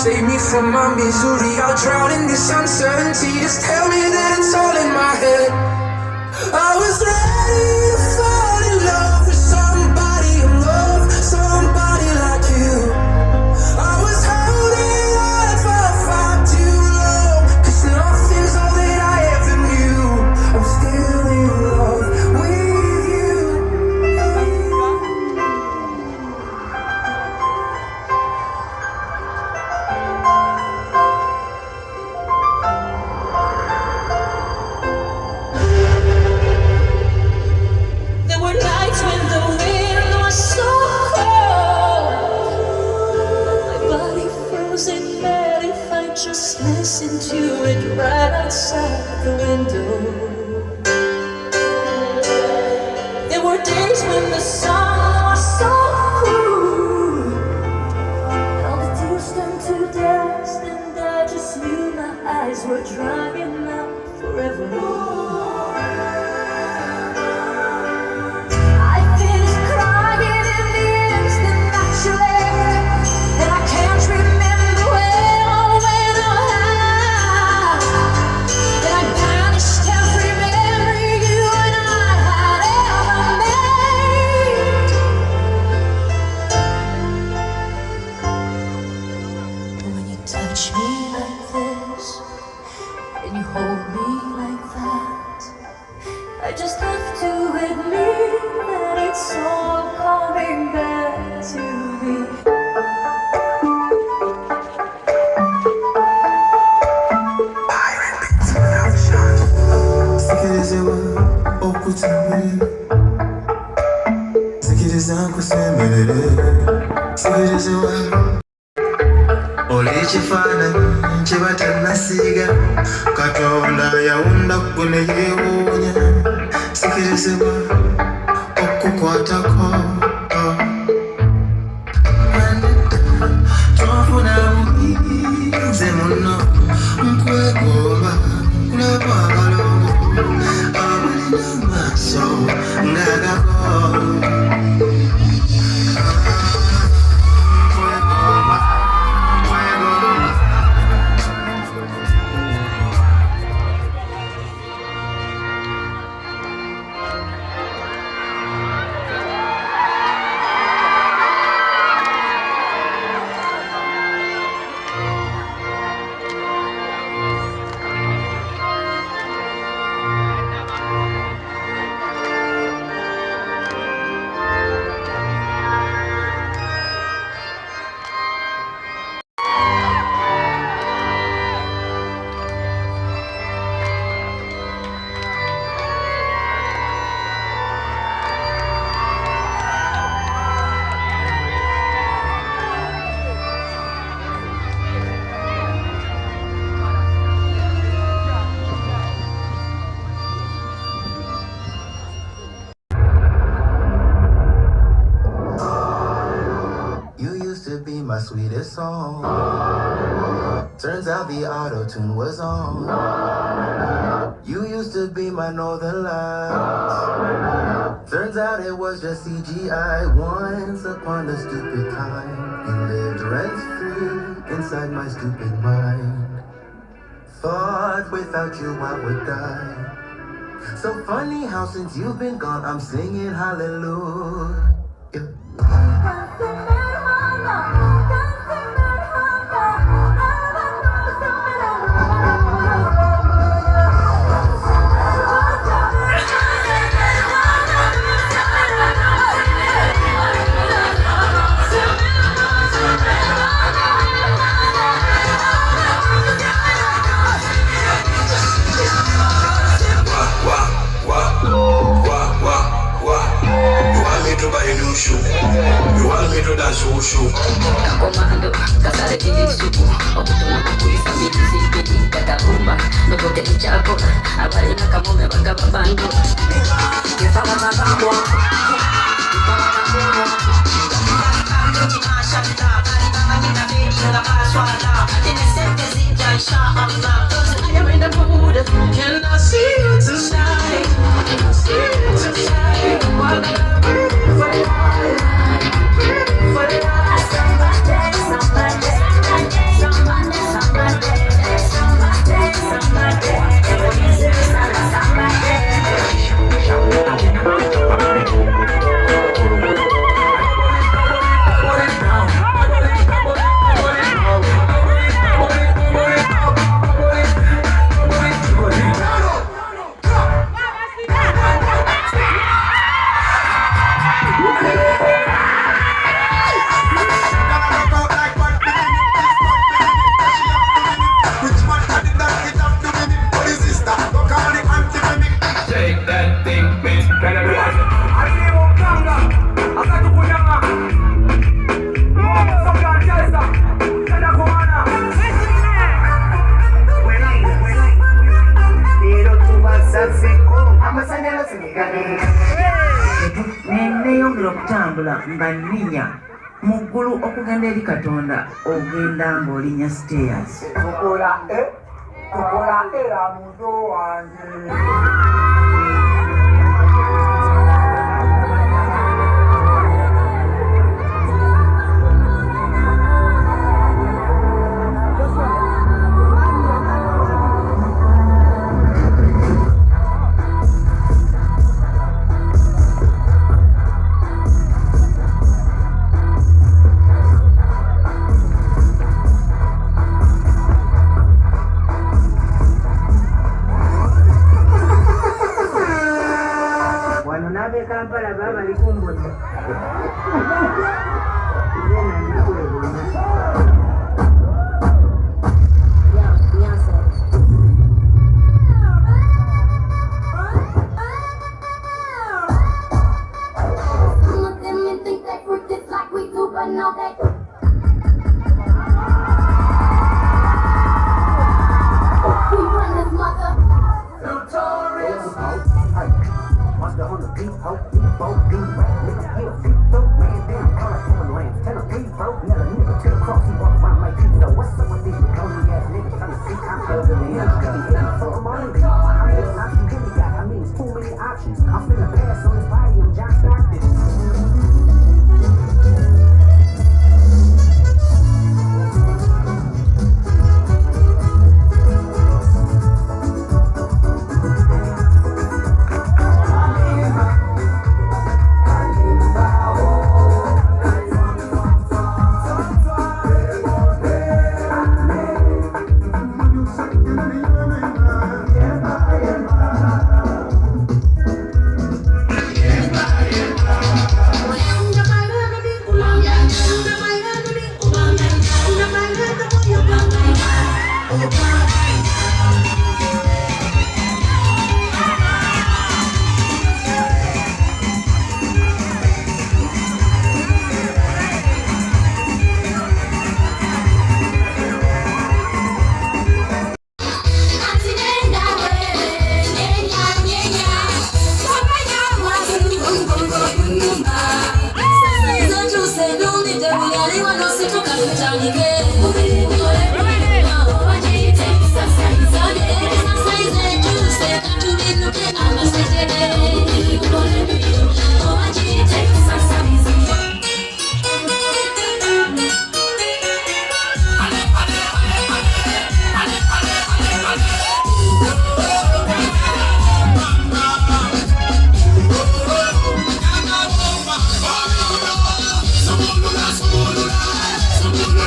Save me from my misery, I'll drown in this uncertainty. Just tell me that it's all in my head. I was ready to fall in love with somebody who loved somebody like you. I was holding on for far too long, 'cause nothing's all that I ever knew. I'm still in love with you. There were nights when the wind was so cold, my body froze in bed if I just listened to it right outside the window. There were days when the sun was so cool, all the tears turned to dust, and I just knew my eyes were drying out forever. I finished crying in the instant that you left, and I can't remember where or when or how. And I banished every memory you and I had ever made. But when you touch me like this, and you hold me like that, I just have to admit that it's all coming back to me. Sikirizewa okutambulela, sikiriza nkusemerere, sikirizewa oli ekifaananyi kye batannasiiga, Katonda yawunda ggwe ne yeewuunya, sikirizibwa okukwatako. Twafuna bubi nze munno nkwegomba kulaba abalongo abalina amaaso ng'agago. My sweetest song. Turns out the auto-tune was on. You used to be my northern lights. Turns out it was just CGI. Once upon a stupid time, you lived rent-free inside my stupid mind. Thought without you I would die. So funny how since you've been gone, I'm singing hallelujah. You want me to dance wushu? Kakomando, kasare jisuku, okutona kukuisa mizi, kakarumba, nobote ichako, abali nakamume bakababando. Kifala nakamwa, kifala nakamwa. I am in the mood. Can I see you tonight? Can I see you tonight? What I breathe for you, breathe for you. Somebody, somebody, somebody. nga nninya mu ggulu okugenda eri Katonda ogenda ng'olinya stairs. Tukola era muto wange. Kampala baba likumbuza. Some of them men think they freak this like we do, but no, they we run this mother. Notorious. Monster on the beat, hope, depot, D-Rap, nigga, he'll see dope, man, damn, color, coming lane, tell him he broke, never nigga, to the cross, he walk around like pizza, what's up with these lonely ass niggas, trying to see I'm older than him, so I'm on it, how many options can he got, I mean, it's too many options, I'm finna pass on his body, I'm John Stockton. Somos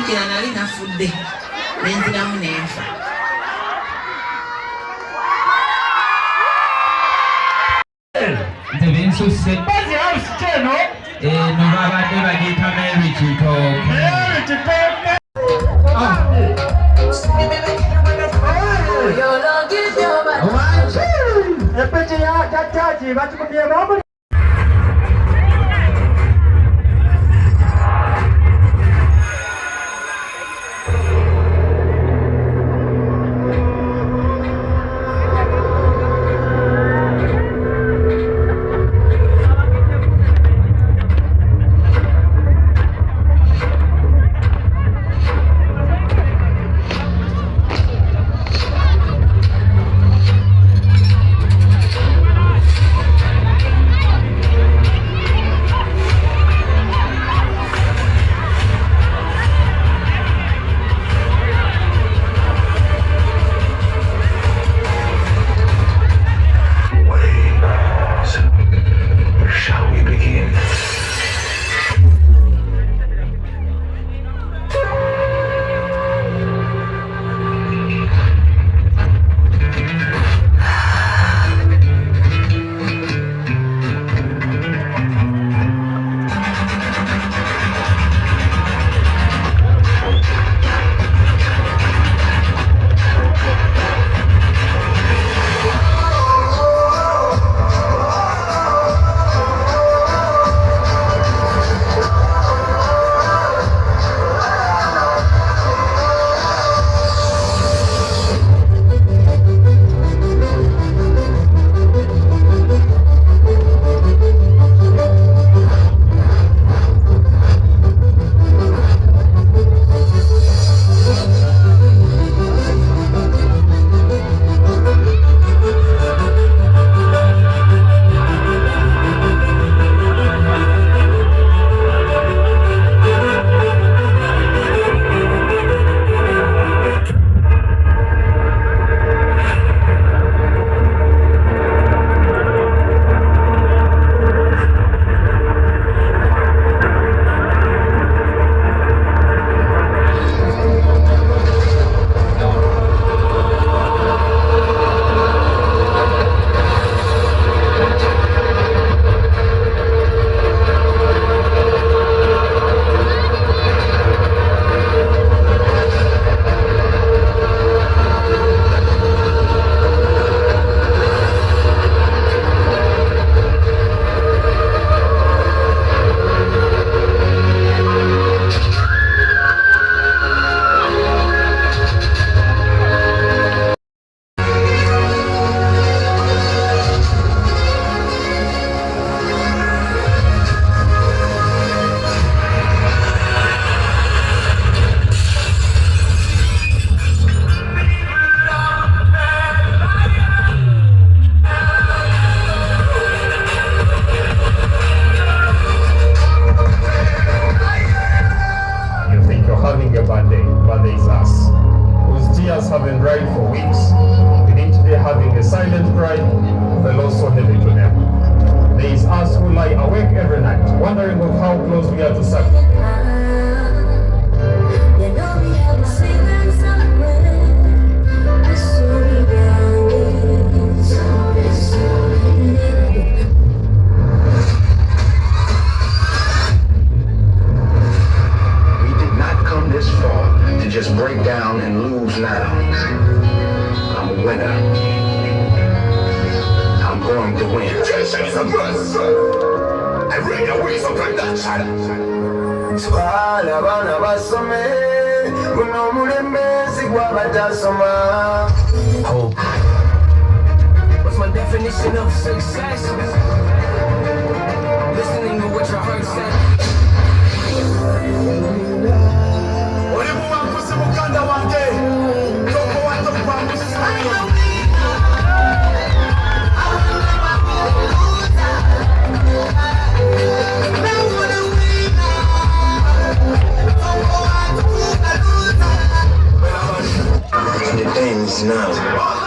Jjukira nali nafudde nenziramu n'enfa. Nze binsusse eno babadde bagiyita Mary Kitooke. Epeti ya Katta batukubye What's my definition of success? Listening to what your heart said. The things now.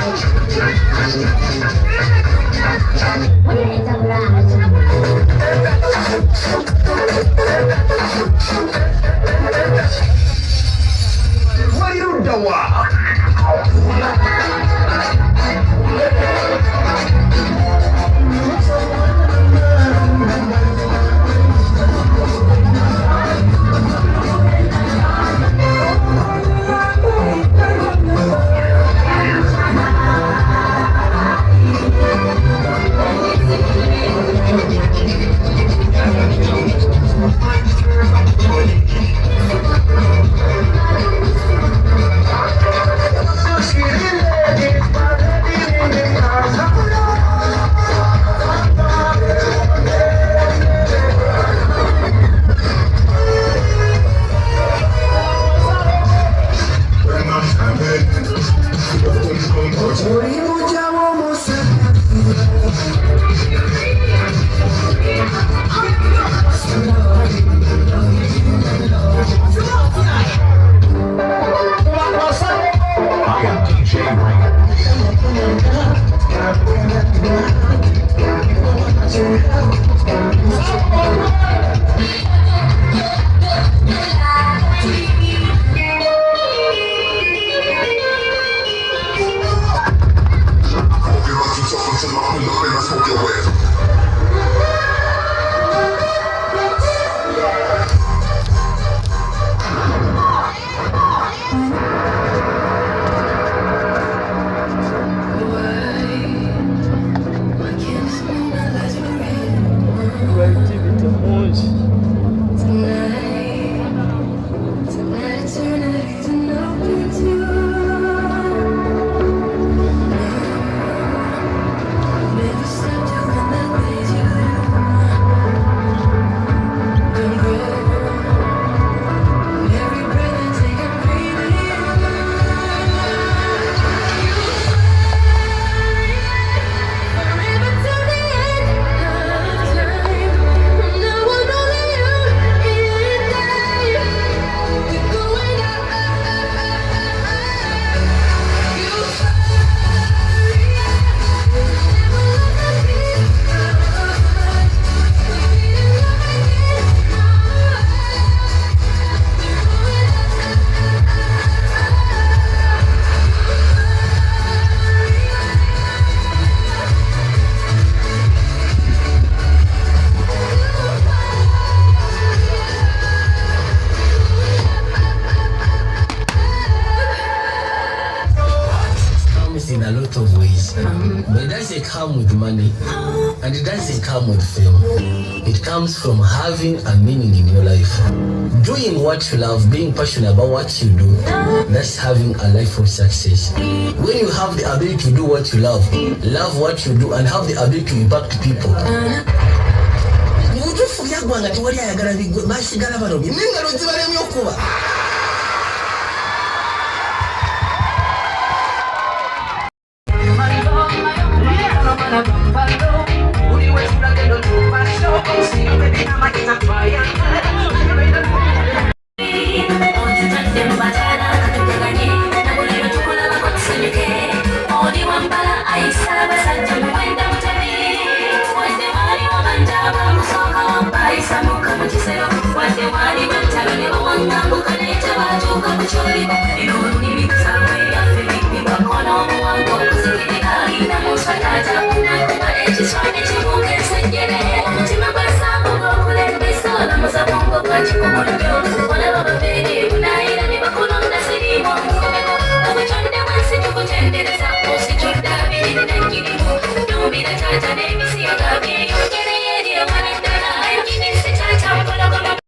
What you doing? But it doesn't come with money and it doesn't come with fame. It comes from having a meaning in your life. Doing what you love, being passionate about what you do, that's having a life of success. When you have the ability to do what you love what you do, and have the ability to impact people. Uliwe